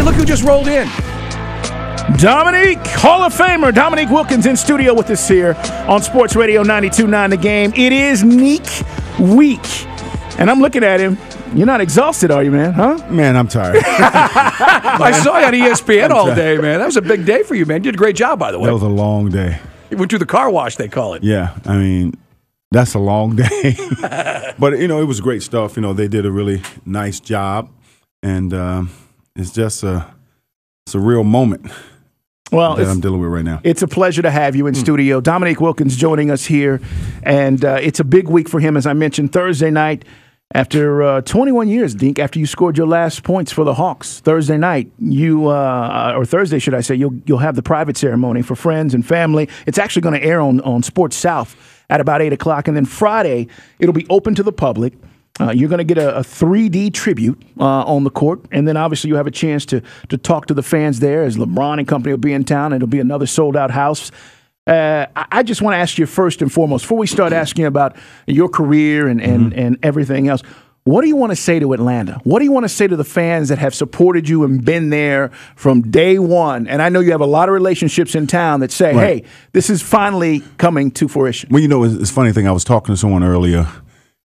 look who just rolled in. Dominique, Hall of Famer Dominique Wilkins in studio with us here on Sports Radio 92.9 The Game. It is Neek Week, and I'm looking at him. You're not exhausted, are you, man? Huh? Man, I'm tired. I saw you on ESPN all day, man. That was a big day for you, man. You did a great job, by the way. That was a long day. You went through the car wash, they call it. Yeah, I mean, that's a long day. But, it was great stuff. They did a really nice job, and it's just a real moment. Well, that I'm dealing with right now. It's a pleasure to have you in studio. Dominique Wilkins joining us here, and it's a big week for him, as I mentioned, Thursday night. After 21 years, Dink, after you scored your last points for the Hawks, Thursday night, or Thursday, should I say, you'll have the private ceremony for friends and family. It's actually going to air on Sports South at about 8 o'clock. And then Friday, it'll be open to the public. You're going to get a 3D tribute on the court. And then obviously you have a chance to talk to the fans there as LeBron and company will be in town. It'll be another sold-out house. I just want to ask you first and foremost, before we start asking about your career and everything else, what do you want to say to Atlanta? What do you want to say to the fans that have supported you and been there from day one? And I know you have a lot of relationships in town that say, right, hey, this is finally coming to fruition. Well, it's a funny thing. I was talking to someone earlier,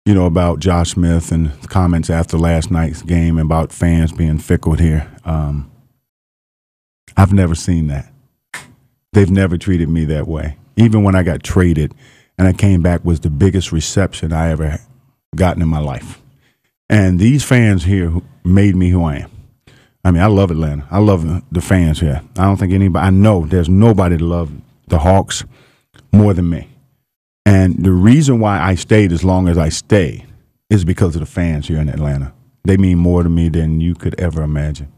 about Josh Smith and comments after last night's game about fans being fickle here. I've never seen that. They've never treated me that way. Even when I got traded and I came back was the biggest reception I ever gotten in my life. And these fans here made me who I am. I mean, I love Atlanta. I love the fans here. I don't think anybody, I know there's nobody that loves the Hawks more than me. And the reason why I stayed as long as I stayed is because of the fans here in Atlanta. They mean more to me than you could ever imagine.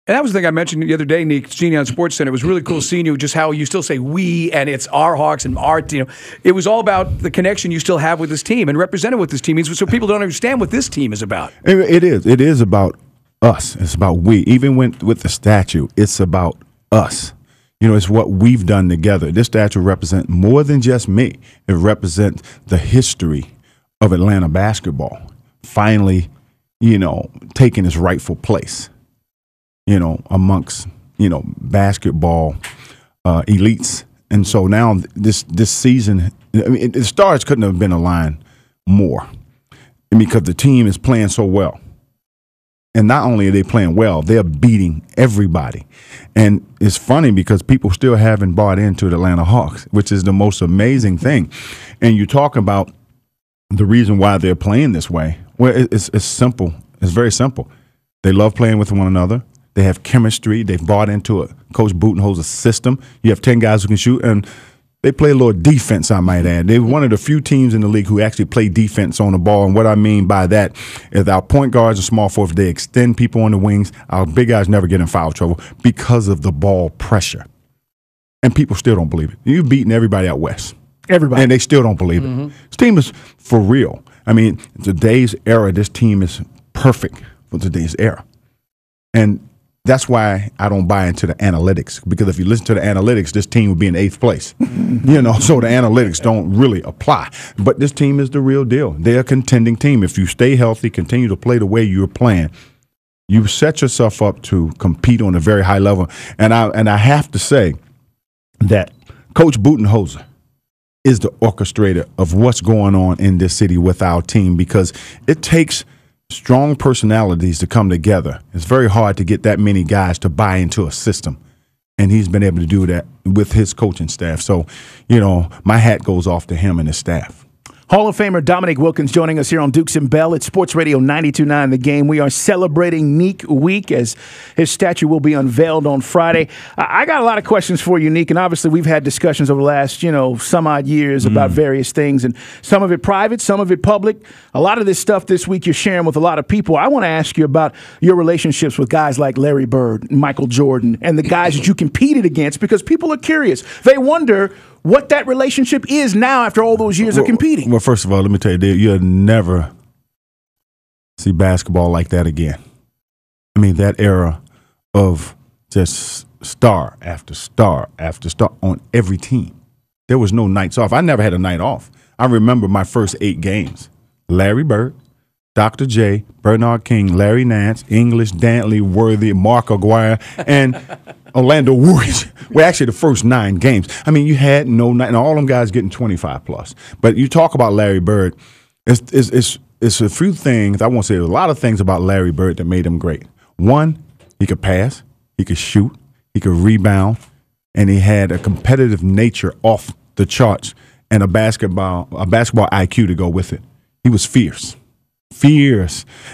And that was the thing I mentioned the other day, Nick, seeing you on SportsCenter. It was really cool seeing you, just how you still say we, and it's our Hawks and our team. It was all about the connection you still have with this team and represented with this team, so people don't understand what this team is about. It is. It is about us. It's about we. Even with the statue, it's about us. It's what we've done together. This statue represents more than just me. It represents the history of Atlanta basketball finally, taking its rightful place. Amongst, basketball elites. And so now this season, the stars couldn't have been aligned more because the team is playing so well. And not only are they playing well, they're beating everybody. And it's funny because people still haven't bought into the Atlanta Hawks, which is the most amazing thing. And you talk about the reason why they're playing this way. Well, it's simple. It's very simple. They love playing with one another. They have chemistry. They've bought into a Coach Budenholzer's system. You have 10 guys who can shoot, and they play a little defense, I might add. They're one of the few teams in the league who actually play defense on the ball. And what I mean by that is our point guards and small forwards, they extend people on the wings. Our big guys never get in foul trouble because of the ball pressure. And people still don't believe it. You've beaten everybody out west. Everybody. And they still don't believe it. This team is for real. I mean, today's era, this team is perfect for today's era. And that's why I don't buy into the analytics, because if you listen to the analytics, this team would be in 8th place. So the analytics don't really apply. But this team is the real deal. They're a contending team. If you stay healthy, continue to play the way you're playing, you set yourself up to compete on a very high level. And I have to say that Coach Budenholzer is the orchestrator of what's going on in this city with our team, because it takes strong personalities to come together. It's very hard to get that many guys to buy into a system, and he's been able to do that with his coaching staff. So, my hat goes off to him and his staff. Hall of Famer Dominique Wilkins joining us here on Dukes and Bell at Sports Radio 92.9 The Game. We are celebrating Neek Week as his statue will be unveiled on Friday. I got a lot of questions for you, Neek, and obviously we've had discussions over the last, some odd years about various things, and some of it private, some of it public. A lot of this stuff this week you're sharing with a lot of people. I want to ask you about your relationships with guys like Larry Bird, Michael Jordan, and the guys that you competed against, because people are curious. They wonder what that relationship is now after all those years of competing. Well, first of all, let me tell you, you'll never see basketball like that again. I mean, that era of just star after star after star on every team. There was no nights off. I never had a night off. I remember my first 8 games. Larry Bird, Dr. J, Bernard King, Larry Nance, English, Dantley, Worthy, Mark Aguirre, and Orlando Warriors. Well, actually, the first 9 games. I mean, you had and all them guys getting 25 plus. But you talk about Larry Bird, it's a few things. I won't say a lot of things about Larry Bird that made him great. One, he could pass, he could shoot, he could rebound, and he had a competitive nature off the charts and a basketball IQ to go with it. He was fierce.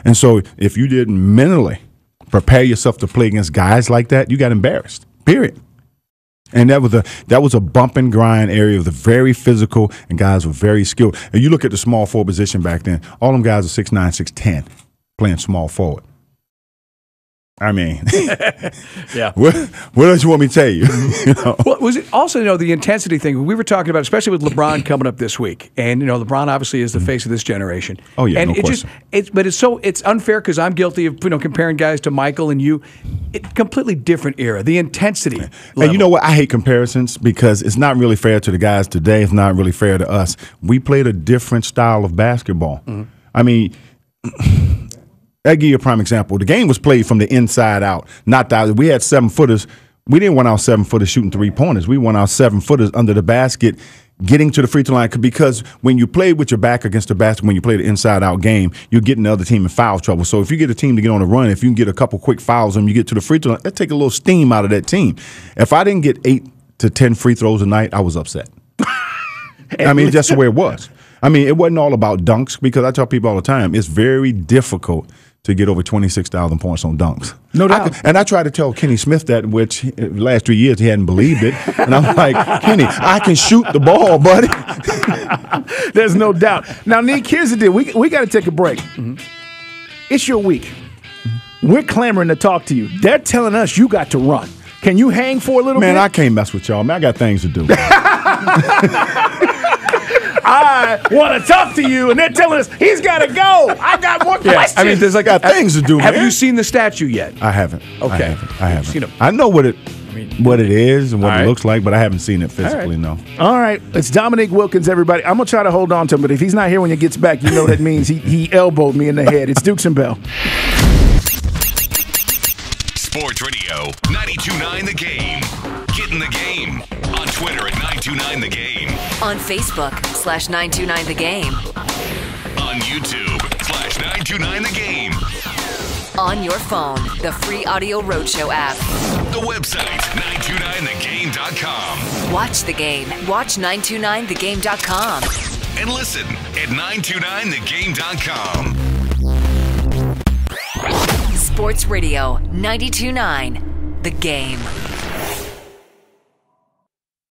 And so if you didn't mentally prepare yourself to play against guys like that, you got embarrassed, period. And that was a bump and grind area of the very physical, and guys were very skilled. And you look at the small forward position back then, all them guys are 6'9", 6'10", playing small forward. I mean, yeah. What else you want me to tell you? You know? Well, was it also, the intensity thing we were talking about, especially with LeBron coming up this week, and LeBron obviously is the face of this generation. Oh yeah, and no question. It's unfair because I'm guilty of comparing guys to Michael and you. Completely different era. The intensity. And level. you know what? I hate comparisons because it's not really fair to the guys today. It's not really fair to us. We played a different style of basketball. Mm-hmm. I mean. I'll give you a prime example. The game was played from the inside out, not that. We had 7-footers. We didn't want our 7-footers shooting 3-pointers. We want our 7-footers under the basket, getting to the free throw line. Because when you play with your back against the basket, when you play the inside out game, you're getting the other team in foul trouble. So if you get a team to get on a run, if you can get a couple quick fouls and you get to the free throw line, that take a little steam out of that team. If I didn't get 8 to 10 free throws a night, I was upset. I mean, that's the way it was. I mean, it wasn't all about dunks because I tell people all the time, it's very difficult to get over 26,000 points on dunks. No doubt. And I tried to tell Kenny Smith that, which the last 3 years he hadn't believed it. And I'm like, Kenny, I can shoot the ball, buddy. There's no doubt. Now, Nick, here's the deal. We got to take a break. Mm-hmm. It's your week. Mm-hmm. We're clamoring to talk to you. They're telling us you got to run. Can you hang for a little bit? Man, I can't mess with y'all. Man, I got things to do. I want to talk to you, and they're telling us he's got to go. I got more questions. I mean, there's got things to do. Have man. you seen the statue yet? I haven't. Okay, I haven't. Seen him. I know what it is and what it looks like, but I haven't seen it physically. All right. No. All right, it's Dominique Wilkins, everybody. I'm gonna try to hold on to him, but if he's not here when he gets back, you know that means he elbowed me in the head. It's Dukes and Bell. Sports Radio 92.9 The Game. Get in the game on Twitter at 929 The Game. On Facebook /929 The Game. On YouTube /929 The Game. On your phone, the free Audio Roadshow app. The website 929thegame.com. Watch the game. Watch 929thegame.com. And listen at 929thegame.com. Sports Radio 92.9 The Game.